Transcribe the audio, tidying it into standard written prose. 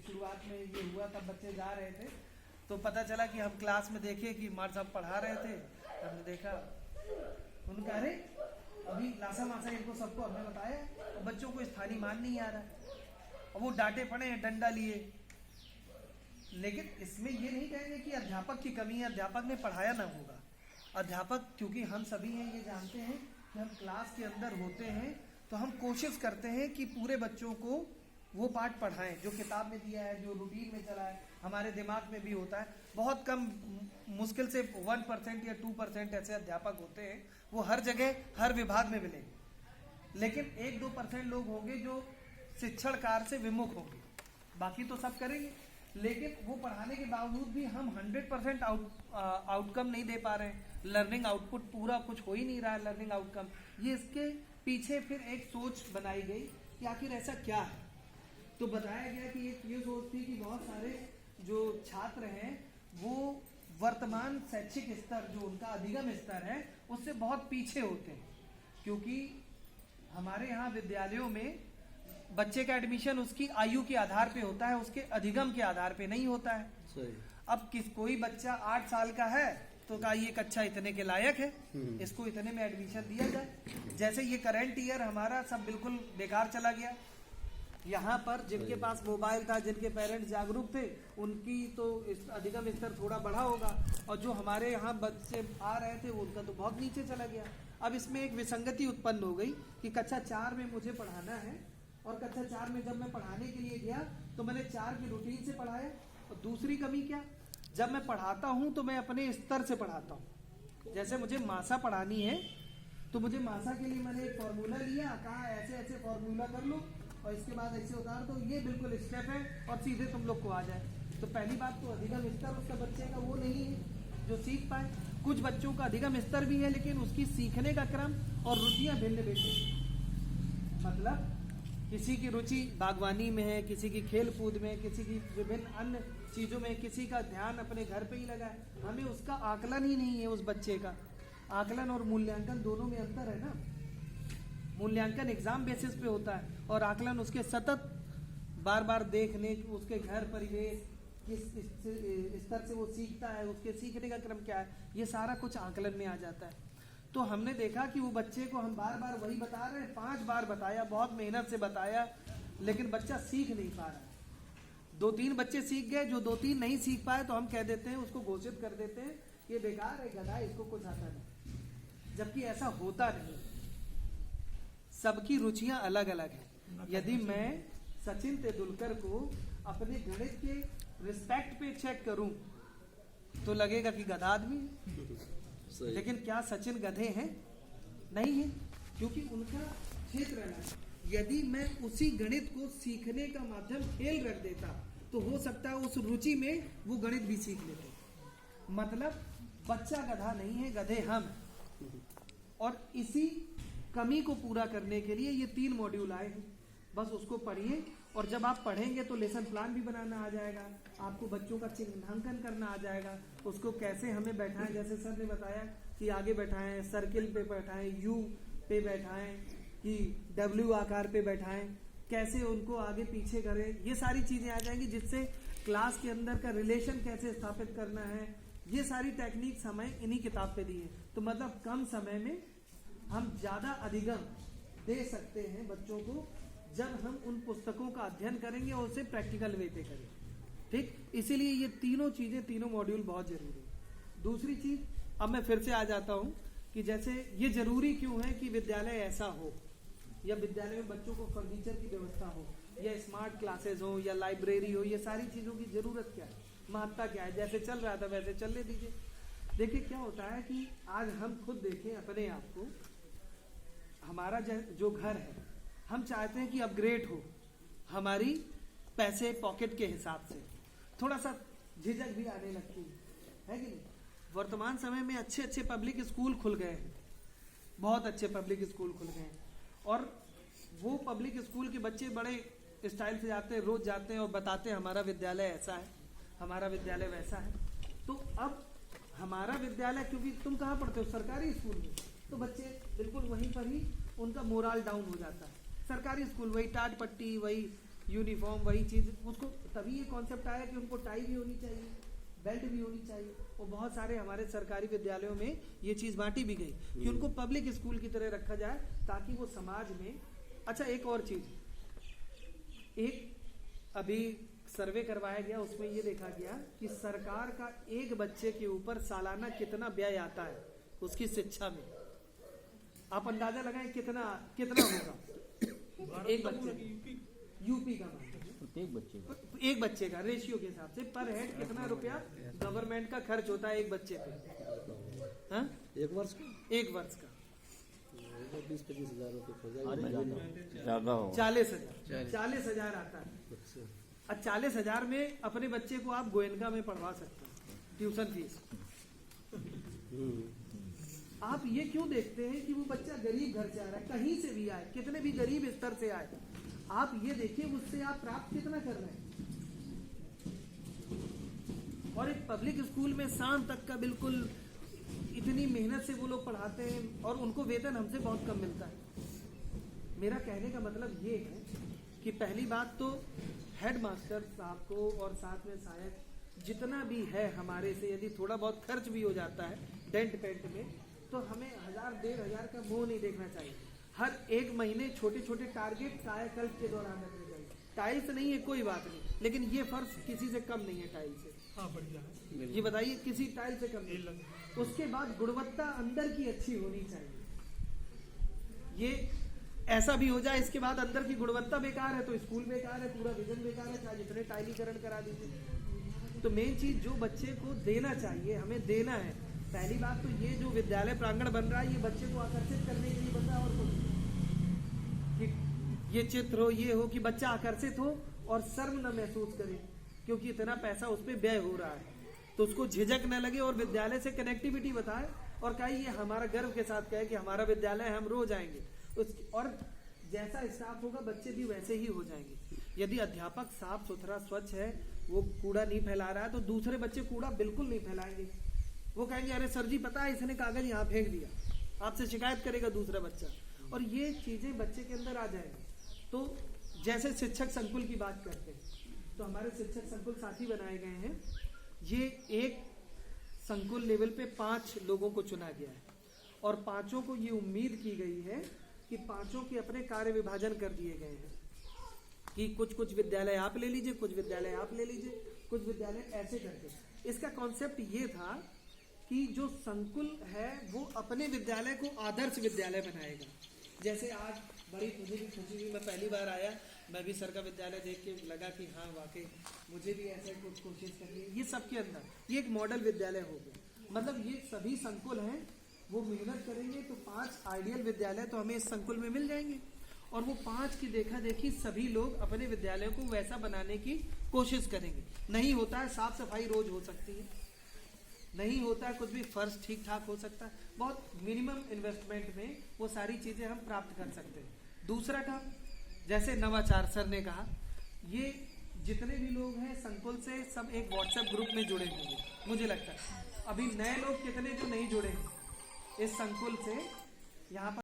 शुरुआत में ये हुआ तब बच्चे जा रहे थे, तो पता चला कि हम क्लास में देखे कि मार साहब पढ़ा रहे थे, हमने देखा उनका अरे अभी लासा मासा इनको सबको हमने बताया और बच्चों को स्थानीय मान नहीं आ रहा और वो डांटे पड़े हैं डंडा लिए। लेकिन इसमें ये नहीं कहेंगे कि अध्यापक की कमी है, अध्यापक ने पढ़ाया ना होगा। अध्यापक, क्योंकि हम सभी हैं ये जानते हैं कि हम क्लास के अंदर होते हैं तो हम कोशिश करते हैं कि पूरे बच्चों को वो पाठ पढ़ाएं जो किताब में दिया है, जो रूटीन में चला है, हमारे दिमाग में भी होता है। बहुत कम, मुश्किल से 1% या 2% ऐसे अध्यापक होते हैं, वो हर जगह हर विभाग में मिलेंगे, लेकिन 1-2% लोग होंगे जो शिक्षण कार्य से विमुख होंगे, बाकी तो सब करेंगे। लेकिन वो पढ़ाने के बावजूद भी हम 100% आउटकम नहीं दे पा रहे हैं, लर्निंग आउटपुट पूरा कुछ हो ही नहीं रहा है, लर्निंग आउटकम। ये इसके पीछे फिर एक सोच बनाई गई कि आखिर ऐसा क्या है। तो बताया गया कि एक ये सोच थी कि बहुत सारे जो छात्र हैं वो वर्तमान शैक्षिक स्तर, जो उनका अधिगम स्तर है, उससे बहुत पीछे होते हैं, क्योंकि हमारे यहाँ विद्यालयों में बच्चे का एडमिशन उसकी आयु के आधार पे होता है, उसके अधिगम के आधार पे नहीं होता है। सही। अब कोई बच्चा 8 साल का है तो का ये कक्षा इतने के लायक है, इसको इतने में एडमिशन दिया जाए। जैसे ये करंट ईयर हमारा सब बिल्कुल बेकार चला गया। यहाँ पर जिनके पास मोबाइल था, जिनके पेरेंट्स जागरूक थे, उनकी तो अधिगम स्तर थोड़ा बढ़ा होगा, और जो हमारे यहाँ बच्चे आ रहे थे उनका तो बहुत नीचे चला गया। अब इसमें एक विसंगति उत्पन्न हो गई कि कक्षा 4 में मुझे पढ़ाना है, और कक्षा 4 में जब मैं पढ़ाने के लिए गया तो मैंने 4 की रूटीन से पढ़ाया। और दूसरी कमी क्या, जब मैं पढ़ाता हूँ तो मैं अपने स्तर से पढ़ाता हूँ। जैसे मुझे मासा पढ़ानी है तो मुझे मासा के लिए मैंने एक फॉर्मूला लिया, कहा ऐसे ऐसे फॉर्मूला कर लो और इसके बाद ऐसे उतार दो, ये बिल्कुल स्टेप है और सीधे तुम लोग को आ जाए। तो पहली बात तो अधिगम स्तर उसका बच्चे का वो नहीं है जो सीख पाए। कुछ बच्चों का अधिगम स्तर भी है लेकिन उसकी सीखने का क्रम और रुचियां भिन्न भिन्न, मतलब किसी की रुचि बागवानी में है, किसी की खेल कूद में, किसी की विभिन्न अन्य चीजों में, किसी का ध्यान अपने घर पे ही लगा है। हमें उसका आकलन ही नहीं है उस बच्चे का। आकलन और मूल्यांकन दोनों में अंतर है ना। मूल्यांकन एग्जाम बेसिस पे होता है और आकलन उसके सतत बार बार देखने, उसके घर परिवेश किस स्तर से वो सीखता है, उसके सीखने का क्रम क्या है, ये सारा कुछ आकलन में आ जाता है। तो हमने देखा कि वो बच्चे को हम बार बार वही बता रहे हैं, 5 बार बताया, बहुत मेहनत से बताया, लेकिन बच्चा सीख नहीं पा रहा है। 2-3 बच्चे सीख गए, जो 2-3 नहीं सीख पाए तो हम कह देते हैं, उसको घोषित कर देते हैं ये बेकार है, गधा, इसको कुछ आता नहीं। जबकि ऐसा होता नहीं, सबकी रुचियां अलग अलग हैं। यदि मैं सचिन तेंदुलकर को अपने गणित के रिस्पेक्ट पे चेक करूं तो लगेगा कि गधा आदमी है। लेकिन क्या सचिन गधे हैं? नहीं है, क्योंकि उनका क्षेत्र है। यदि मैं उसी गणित को सीखने का माध्यम खेल रख देता तो हो सकता है उस रुचि में वो गणित भी सीख लेते। मतलब बच्चा गधा नहीं है, गधे हम। और इसी कमी को पूरा करने के लिए ये 3 मॉड्यूल आए हैं। बस उसको पढ़िए, और जब आप पढ़ेंगे तो लेसन प्लान भी बनाना आ जाएगा, आपको बच्चों का चिन्हांकन करना आ जाएगा, उसको कैसे हमें बैठाएं, जैसे सर ने बताया कि आगे बैठाएं, सर्किल पे बैठाएं, यू पे बैठाएं, कि डब्ल्यू आकार पे बैठाएं, कैसे उनको आगे पीछे करें, ये सारी चीजें आ जाएंगी, जिससे क्लास के अंदर का रिलेशन कैसे स्थापित करना है, ये सारी टेक्निक्स हमें इन्हीं किताब पे दी है। तो मतलब कम समय में हम ज्यादा अधिगम दे सकते हैं बच्चों को, जब हम उन पुस्तकों का अध्ययन करेंगे और उसे प्रैक्टिकल वे पे करें। ठीक, इसीलिए ये तीनों चीजें, तीनों मॉड्यूल बहुत जरूरी है। दूसरी चीज, अब मैं फिर से आ जाता हूं कि जैसे ये जरूरी क्यों है कि विद्यालय ऐसा हो, या विद्यालय में बच्चों को फर्नीचर की व्यवस्था हो, या स्मार्ट क्लासेस हो, या लाइब्रेरी हो, ये सारी चीजों की जरूरत क्या है, महत्ता क्या है। जैसे चल रहा था वैसे चलने दीजिए। देखिए क्या होता है कि आज हम खुद देखें अपने आप को, हमारा जो घर है, हम चाहते हैं कि अपग्रेड हो, हमारी पैसे पॉकेट के हिसाब से थोड़ा सा झिझक भी आने लगती है कि नहीं। वर्तमान समय में अच्छे अच्छे पब्लिक स्कूल खुल गए हैं, बहुत अच्छे पब्लिक स्कूल खुल गए हैं, और वो पब्लिक स्कूल के बच्चे बड़े स्टाइल से जाते हैं, रोज जाते हैं और बताते हैं हमारा विद्यालय ऐसा है, हमारा विद्यालय वैसा है। तो अब हमारा विद्यालय, क्योंकि तुम कहाँ पढ़ते हो, सरकारी स्कूल में, तो बच्चे बिल्कुल वहीं पर ही उनका मोरल डाउन हो जाता है। सरकारी स्कूल वही टाट पट्टी, वही यूनिफॉर्म वही चीज, उसको तभी ये कॉन्सेप्ट आया कि उनको टाई भी होनी चाहिए, बेल्ट भी होनी चाहिए। और बहुत सारे हमारे सरकारी विद्यालयों में ये चीज बांटी भी गई कि उनको पब्लिक स्कूल की तरह रखा जाए ताकि वो समाज में। अच्छा, एक और चीज, एक अभी सर्वे करवाया गया, उसमें ये देखा गया कि सरकार का एक बच्चे के ऊपर सालाना कितना व्यय आता है उसकी शिक्षा में। आप अंदाजा लगाएं कितना होगा एक बच्चे, यूपी का एक बच्चे का रेशियो के हिसाब से पर हेड कितना रुपया गवर्नमेंट का खर्च होता है एक बच्चे पे? हाँ? एक वर्ष का 20-25 हजार रुपये, 40,000 आता है। अब 40,000 में अपने बच्चे को आप गोयनका में पढ़वा सकते हैं, ट्यूशन फीस। आप ये क्यों देखते हैं कि वो बच्चा गरीब घर से आ रहा है, कहीं से भी आए, कितने भी गरीब स्तर से आए, आप ये देखिए उससे आप प्राप्त कितना कर रहे हैं। और एक पब्लिक स्कूल में शाम तक का बिल्कुल इतनी मेहनत से वो लोग पढ़ाते हैं और उनको वेतन हमसे बहुत कम मिलता है। मेरा कहने का मतलब ये है कि पहली बात तो हेड मास्टर साहब को और साथ में सहायक जितना भी है हमारे से, यदि थोड़ा बहुत खर्च भी हो जाता है डेंट पेंट में, तो हमें 1000-1500 का मुंह नहीं देखना चाहिए। हर एक महीने छोटे छोटे टारगेट कायाकल्प के दौरान रखने चाहिए। टाइल्स नहीं है कोई बात नहीं, लेकिन ये फर्श किसी से कम नहीं है टाइल से। हाँ, बढ़िया है। ये बताइए, किसी टाइल से कम नहीं। उसके बाद गुणवत्ता अंदर की अच्छी होनी चाहिए। ये ऐसा भी हो जाए इसके बाद अंदर की गुणवत्ता बेकार है तो स्कूल बेकार है, पूरा विजन बेकार है, चाहे जितने टाइलीकरण करा दीजिए। तो मेन चीज जो बच्चे को देना चाहिए, हमें देना है। पहली बात तो ये जो विद्यालय प्रांगण बन रहा है ये बच्चे को आकर्षित करने के लिए बन रहा है, और कुछ कि ये चित्र हो, ये हो कि बच्चा आकर्षित हो और शर्म न महसूस करे, क्योंकि इतना पैसा उस पर व्यय हो रहा है, तो उसको झिझक न लगे और विद्यालय से कनेक्टिविटी बताए और कहे ये हमारा गर्व के साथ कहे कि हमारा विद्यालय है, हम रोज आएंगे। और जैसा स्टाफ होगा बच्चे भी वैसे ही हो जाएंगे। यदि अध्यापक साफ सुथरा स्वच्छ है, वो कूड़ा नहीं फैला रहा है, तो दूसरे बच्चे कूड़ा बिल्कुल नहीं फैलाएंगे। वो कहेंगे अरे सर जी पता है इसने कागज यहाँ फेंक दिया, आपसे शिकायत करेगा दूसरा बच्चा, और ये चीजें बच्चे के अंदर आ जाएंगी। तो जैसे शिक्षक संकुल की बात करते हैं, तो हमारे शिक्षक संकुल साथी बनाए गए हैं। ये एक संकुल लेवल पे 5 लोगों को चुना गया है और 5 को ये उम्मीद की गई है कि 5 के अपने कार्य विभाजन कर दिए गए हैं कि कुछ विद्यालय आप ले लीजिए, कुछ विद्यालय आप ले लीजिए, कुछ विद्यालय ऐसे करके। इसका कॉन्सेप्ट ये था कि जो संकुल है वो अपने विद्यालय को आदर्श विद्यालय बनाएगा। जैसे आज बड़ी मुझे भी खुशी हुई, मैं पहली बार आया, मैं भी सर का विद्यालय देख के लगा कि हाँ वाकई मुझे भी ऐसे कुछ कोशिश करनी है। ये सबके अंदर ये एक मॉडल विद्यालय हो गया। मतलब ये सभी संकुल हैं, वो मेहनत करेंगे तो 5 आइडियल विद्यालय तो हमें इस संकुल में मिल जाएंगे, और वो 5 की देखा देखी सभी लोग अपने विद्यालयों को वैसा बनाने की कोशिश करेंगे। नहीं होता है साफ सफाई रोज हो सकती है, नहीं होता है कुछ भी फर्श ठीक ठाक हो सकता है, बहुत मिनिमम इन्वेस्टमेंट में वो सारी चीजें हम प्राप्त कर सकते हैं। दूसरा काम, जैसे नवाचार सर ने कहा, ये जितने भी लोग हैं संकुल से सब एक व्हाट्सएप ग्रुप में जुड़े होंगे, मुझे लगता है। अभी नए लोग कितने जो नहीं जुड़े हैं इस संकुल से, यहाँ पर